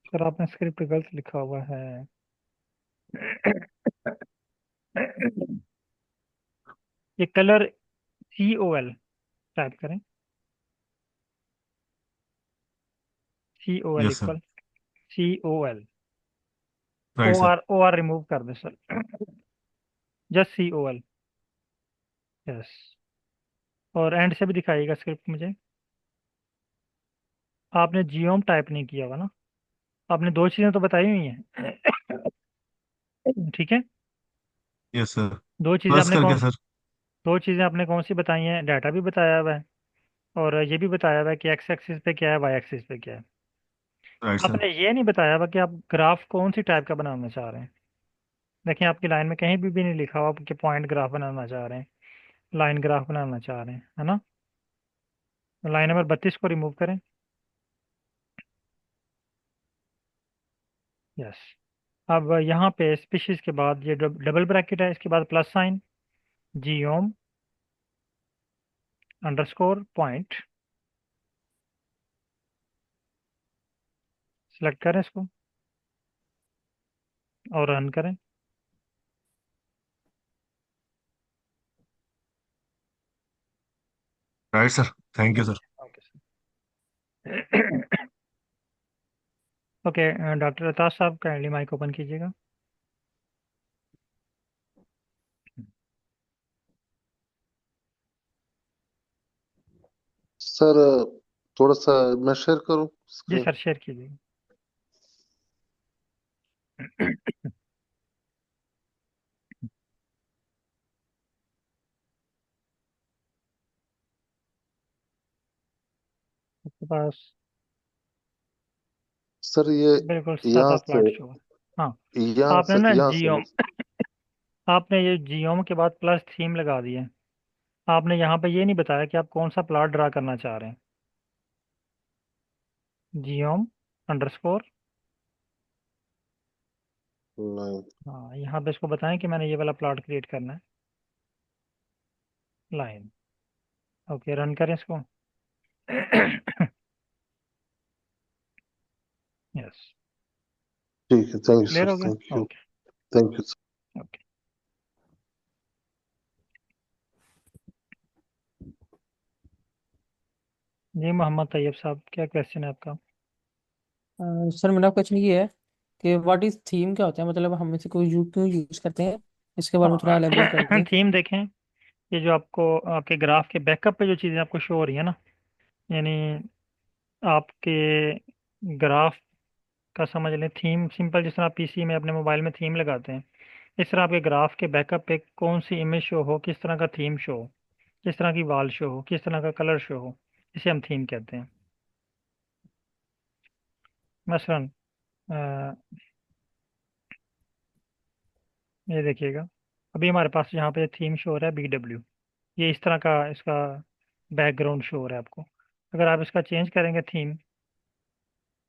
सर आपने स्क्रिप्ट गलत लिखा हुआ है। ये कलर COL टाइप करें। COL yes sir. Equal COL। Right sir. O R remove कर दे सर। Just COL। यस। और एंड से भी दिखाइएगा स्क्रिप्ट मुझे। आपने जियोम टाइप नहीं किया होगा ना? आपने 2 चीज़ें तो बताई हुई हैं। ठीक है। Yes sir. दो चीज़ें प्लस आपने करके कौन सर। 2 चीज़ें आपने कौन सी बताई हैं? डाटा भी बताया हुआ है, और ये भी बताया हुआ है कि एक्स एक्सिस पे क्या है, वाई एक्सिस पे क्या है। Right sir. आपने ये नहीं बताया हुआ कि आप ग्राफ कौन सी टाइप का बनाना चाह रहे हैं। देखिए आपकी लाइन में कहीं भी नहीं लिखा हुआ कि पॉइंट ग्राफ बनाना चाह रहे हैं, लाइन ग्राफ बनाना चाह रहे हैं, है ना? लाइन नंबर 32 को रिमूव करें। यस। अब यहाँ पे स्पीशीज के बाद ये डबल ब्रैकेट है, इसके बाद plus sign, geom underscore point. Select करें इसको और रन करें। Right sir. Thank you sir. Okay sir. Okay, doctor Atash साहब काइंडली माइक ओपन कीजिएगा। सर थोड़ा सा मैं शेयर करूं जी स्क्रीन? सर, शेयर कीजिएगा। आपके पास सर ये बिल्कुल सादा यहाँ से प्लॉट शो है। हाँ। यहाँ आपने से ना यहाँ से जियोम, आपने ये जियोम के बाद प्लस थीम लगा दिया। आपने यहाँ पे ये नहीं बताया कि आप कौन सा प्लॉट ड्रा करना चाह रहे हैं। जियोम अंडरस्कोर। नहीं। हाँ, यहाँ पे इसको बताएं कि मैंने ये वाला प्लॉट क्रिएट करना है, लाइन। ओके, रन करें इसको। यस। ठीक है, थैंक यू क्लियर सर, हो गया। Thank you. Okay. Thank you. Okay. जी मोहम्मद तैयब साहब, क्या क्वेश्चन है आपका? सर मेरा क्वेश्चन ये है कि व्हाट इज थीम, क्या होता है, मतलब हम इसे कोई क्यों यूज करते हैं, इसके बारे में थोड़ा एलेबोरेट कर हाँ, दें। थीम देखें। ये जो आपको आपके ग्राफ के बैकअप पे जो चीज़ें आपको शो हो रही है ना, यानी आपके ग्राफ का समझ लें थीम सिंपल, जिस तरह आप PC में अपने मोबाइल में थीम लगाते हैं, इस तरह आपके ग्राफ के बैकअप पे कौन सी इमेज शो हो, किस तरह का थीम शो हो, किस तरह की वाल शो हो, किस तरह का कलर शो हो, इसे हम थीम कहते हैं। मसलन अ, ये देखिएगा, अभी हमारे पास यहाँ पे थीम शो हो रहा है BW। ये इस तरह का इसका बैकग्राउंड शो हो रहा है आपको। अगर आप इसका चेंज करेंगे थीम,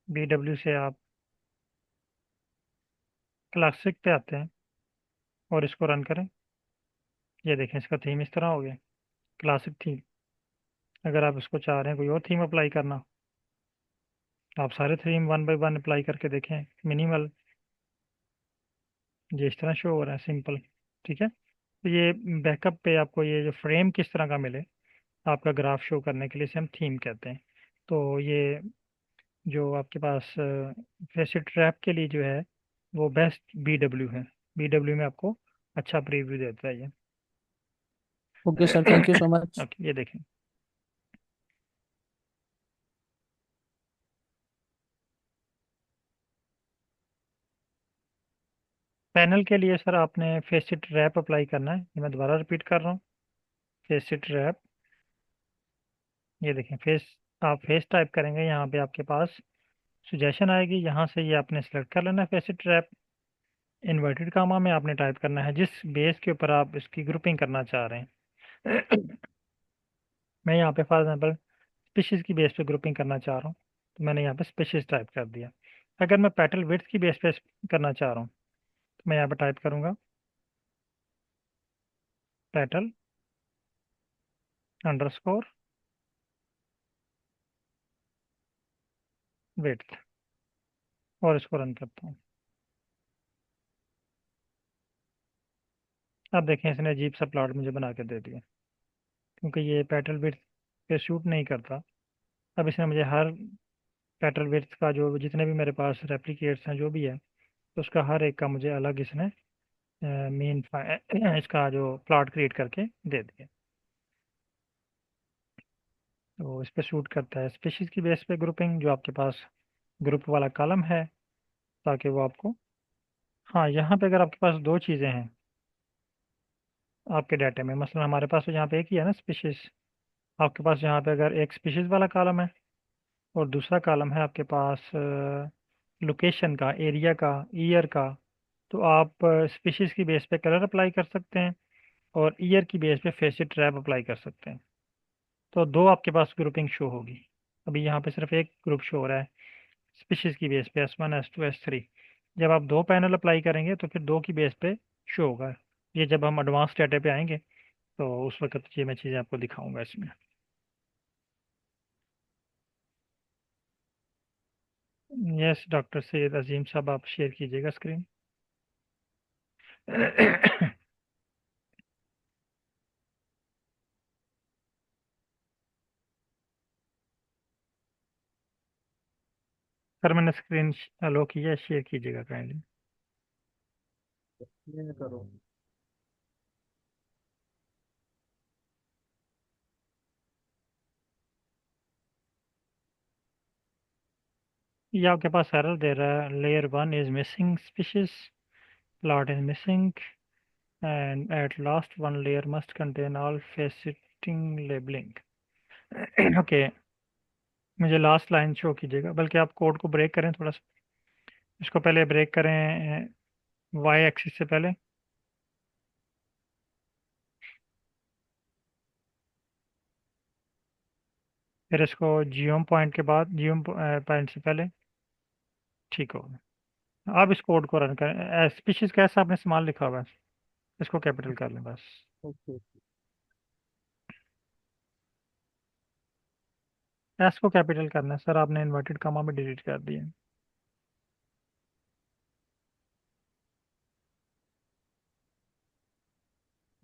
BW से आप क्लासिक पे आते हैं और इसको रन करें, ये देखें इसका थीम इस तरह हो गया। Classic theme. अगर आप इसको चाह रहे हैं कोई और थीम अप्लाई करना, आप सारे theme one by one apply करके देखें। मिनिमल, ये इस तरह शो हो रहा है, सिंपल। ठीक है, तो ये बैकअप पे आपको ये जो फ्रेम किस तरह का मिले आपका ग्राफ शो करने के लिए, इसे हम थीम कहते हैं। तो ये जो आपके पास फेसिट ट्रैप के लिए जो है वो बेस्ट BW है। BW में आपको अच्छा प्रीव्यू देता है ये। Okay sir, thank you so much. Okay, ये देखें। पैनल के लिए सर आपने फेसिट रैप अप्लाई करना है, ये मैं दोबारा रिपीट कर रहा हूँ। फेसिट रैप, ये देखें फेस, आप फेस टाइप करेंगे, यहाँ पे आपके पास सुजेशन आएगी, यहाँ से ये आपने सेलेक्ट कर लेना है फेसिट रैप। इन्वर्टेड कामा में आपने टाइप करना है जिस बेस के ऊपर आप इसकी ग्रुपिंग करना चाह रहे हैं। मैं यहाँ पे फॉर एग्जांपल स्पीशीज की बेस पे ग्रुपिंग करना चाह रहा हूँ, तो मैंने यहाँ पे स्पीशीज टाइप कर दिया। अगर मैं पेटल विड्थ की बेस पे करना चाह रहा हूँ, तो मैं यहाँ पे टाइप करूँगा पेटल अंडरस्कोर विड्थ, और इसको रन करता हूँ। अब देखें इसने अजीब सा प्लॉट मुझे बना के दे दिया, क्योंकि ये पेटल विड्थ पे शूट नहीं करता। अब इसने मुझे हर पेटल विड्थ का जो जितने भी मेरे पास रेप्लिकेट्स हैं जो भी है, तो उसका हर एक का मुझे अलग इसने मेन इसका जो प्लॉट क्रिएट करके दे दिया। तो इस पे शूट करता है स्पीशीज की बेस पे ग्रुपिंग, जो आपके पास ग्रुप वाला कॉलम है, ताकि वो आपको, हाँ यहाँ पे अगर आपके पास दो चीज़ें हैं आपके डाटा में, मसलन हमारे पास तो यहाँ पे एक ही है ना स्पीशीज, आपके पास यहाँ पे अगर एक स्पीशीज वाला कॉलम है और दूसरा कॉलम है आपके पास लोकेशन का, एरिया का, ईयर का, तो आप स्पीशीज की बेस पे कलर अप्लाई कर सकते हैं और ईयर की बेस पे फेसिट ट्रैप अप्लाई कर सकते हैं। तो दो आपके पास ग्रुपिंग शो होगी। अभी यहाँ पे सिर्फ एक ग्रुप शो हो रहा है स्पीशीज की बेस पे, S1 S2 S3। जब आप दो पैनल अप्लाई करेंगे तो फिर दो की बेस पे शो होगा। ये जब हम एडवांस डाटा पे आएंगे तो उस वक्त ये मैं चीज़ें आपको दिखाऊंगा इसमें। यस डॉक्टर सैयद अजीम साहब, आप शेयर कीजिएगा स्क्रीन। सर मैंने स्क्रीन अलो किया है, शेयर कीजिएगा काइंडली। ये करो। ये आपके पास एरर दे रहा है, layer 1 is missing species, plot is missing, and at last one layer must contain all faceting labelling. Okay, मुझे लास्ट लाइन शो कीजिएगा, बल्कि आप कोड को ब्रेक करें थोड़ा सा, इसको पहले ब्रेक करें वाई एक्सिस से पहले, फिर इसको जियोम पॉइंट के बाद, जियोम पॉइंट से पहले, ठीक होगा। अब इस कोड को रन करें। स्पीशीज कैसा आपने इस्तेमाल लिखा हुआ है, इसको कैपिटल कर लें बस। ओके। एस को कैपिटल करना है सर, आपने इन्वर्टेड कॉमा में डिलीट कर दिया।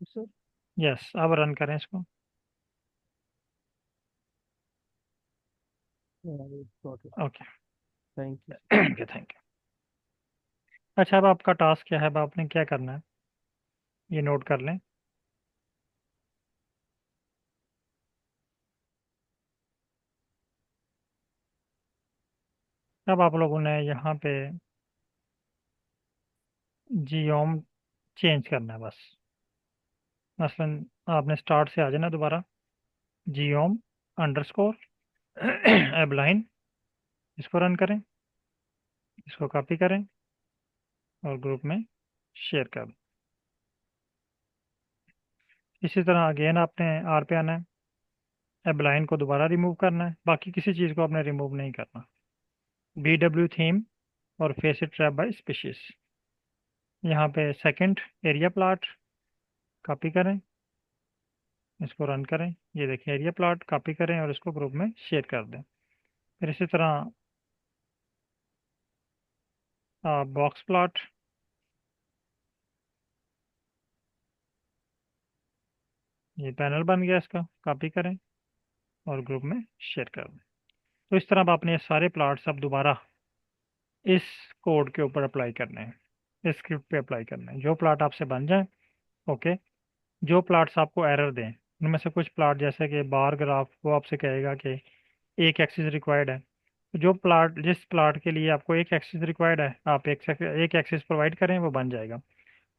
सर यस, अब रन करें इसको। Okay, thank you. Thank you thank you. अच्छा, अब आपका टास्क क्या है, अब आपने क्या करना है ये नोट कर लें। अब आप लोगों ने यहाँ पे जियोम चेंज करना है बस। मसलन आपने स्टार्ट से आ जाना दोबारा, जियोम अंडरस्कोर एबलाइन, इसको रन करें, इसको कॉपी करें और ग्रुप में शेयर कर दें। इसी तरह अगेन आपने आर पे आना है, एबलाइन को दोबारा रिमूव करना है, बाकी किसी चीज़ को आपने रिमूव नहीं करना। BW थीम और फेसिट ट्रैप बाय स्पीशीज, यहाँ पे सेकंड एरिया प्लॉट कॉपी करें, इसको रन करें, ये देखिए एरिया प्लॉट कॉपी करें और इसको ग्रुप में शेयर कर दें। फिर इसी तरह बॉक्स प्लॉट, ये पैनल बन गया, इसका कॉपी करें और ग्रुप में शेयर कर दें। तो इस तरह आप अपने ये सारे प्लॉट्स अब दोबारा इस कोड के ऊपर अप्लाई करने हैं, इस स्क्रिप्ट पे अप्लाई करने हैं। जो प्लॉट आपसे बन जाए, ओके, जो प्लॉट्स आपको एरर दें, उनमें से कुछ प्लॉट जैसे कि बार ग्राफ, वो आपसे कहेगा कि एक एक्सिस रिक्वायर्ड है। तो जो प्लॉट, जिस प्लॉट के लिए आपको एक एक्सिस रिक्वायर्ड है, आप एक एक्सिस प्रोवाइड करें, वो बन जाएगा।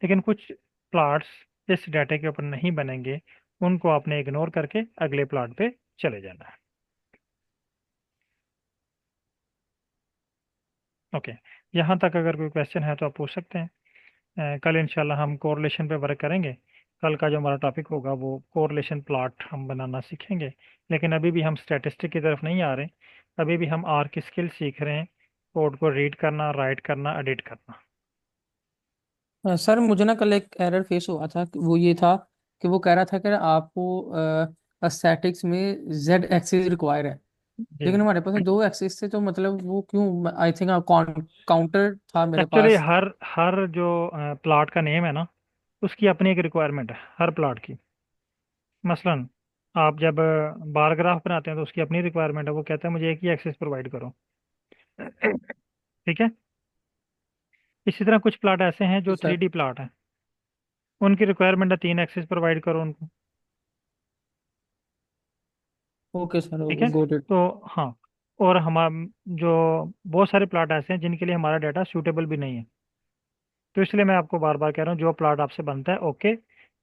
लेकिन कुछ प्लॉट्स इस डाटा के ऊपर नहीं बनेंगे, उनको आपने इग्नोर करके अगले प्लॉट पे चले जाना है। ओके, यहाँ तक अगर कोई क्वेश्चन है तो आप पूछ सकते हैं। कल इंशाल्लाह हम कोरिलेशन पे वर्क करेंगे। कल का जो हमारा टॉपिक होगा वो कोरिलेशन प्लॉट हम बनाना सीखेंगे। लेकिन अभी भी हम स्टैटिस्टिक की तरफ नहीं आ रहे, अभी भी हम आर की स्किल सीख रहे हैं, कोड को रीड करना, राइट करना, एडिट करना। सर मुझे ना कल एक एरर फेस हुआ था, वो ये था कि वो कह रहा था कि आपको स्टैटिक्स में जेड एक्सिस रिक्वायर है, जी, लेकिन हमारे पास दो एक्सिस थे, तो मतलब वो क्यों? आई थिंक काउंटर था मेरे एक्चुअली पास। हर जो प्लॉट का नेम है ना, उसकी अपनी एक रिक्वायरमेंट है हर प्लॉट की। मसलन आप जब बार ग्राफ बनाते हैं तो उसकी अपनी रिक्वायरमेंट है, वो कहता है मुझे एक ही एक्सेस प्रोवाइड करो। ठीक है। इसी तरह कुछ प्लाट ऐसे हैं जी जो थ्री सर। डी प्लाट हैं, उनकी रिक्वायरमेंट है 3 एक्सेस प्रोवाइड करो उनको। ओके सर, ठीक है। Got it. तो हाँ, और हम जो बहुत सारे प्लाट ऐसे हैं जिनके लिए हमारा डाटा सूटेबल भी नहीं है। तो इसलिए मैं आपको बार बार कह रहा हूँ, जो प्लाट आपसे बनता है ओके,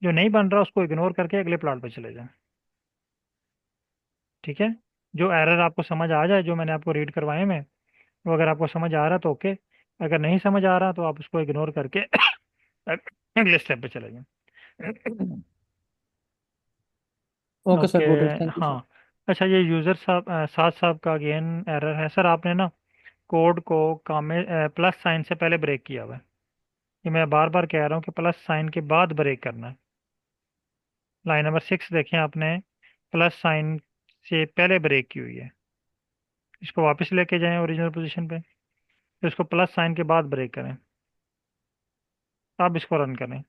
जो नहीं बन रहा उसको इग्नोर करके अगले प्लाट पे चले जाएं। ठीक है। जो एरर आपको समझ आ जाए, जो मैंने आपको रीड करवाए में, वो अगर आपको समझ आ रहा है तो ओके, अगर नहीं समझ आ रहा तो आप उसको इग्नोर करके अगले स्टेप पे चले जाएं। Okay sir, okay. Got it, thank you हाँ, सर। अच्छा, ये यूज़र साहब, साथ साहब का अगेन एरर है सर। आपने ना कोड को कामे प्लस साइन से पहले ब्रेक किया हुआ है। ये मैं बार बार कह रहा हूँ कि प्लस साइन के बाद ब्रेक करना है। लाइन नंबर 6 देखें आपने, प्लस साइन से पहले ब्रेक की हुई है। इसको वापस लेके जाएं ओरिजिनल पोजीशन पे, फिर इसको प्लस साइन के बाद ब्रेक करें, अब इसको रन करें।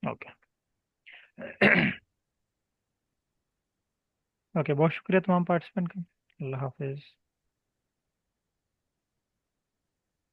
ओके। ओके, बहुत शुक्रिया तमाम पार्टिसिपेंट का। अल्लाह हाफिज़।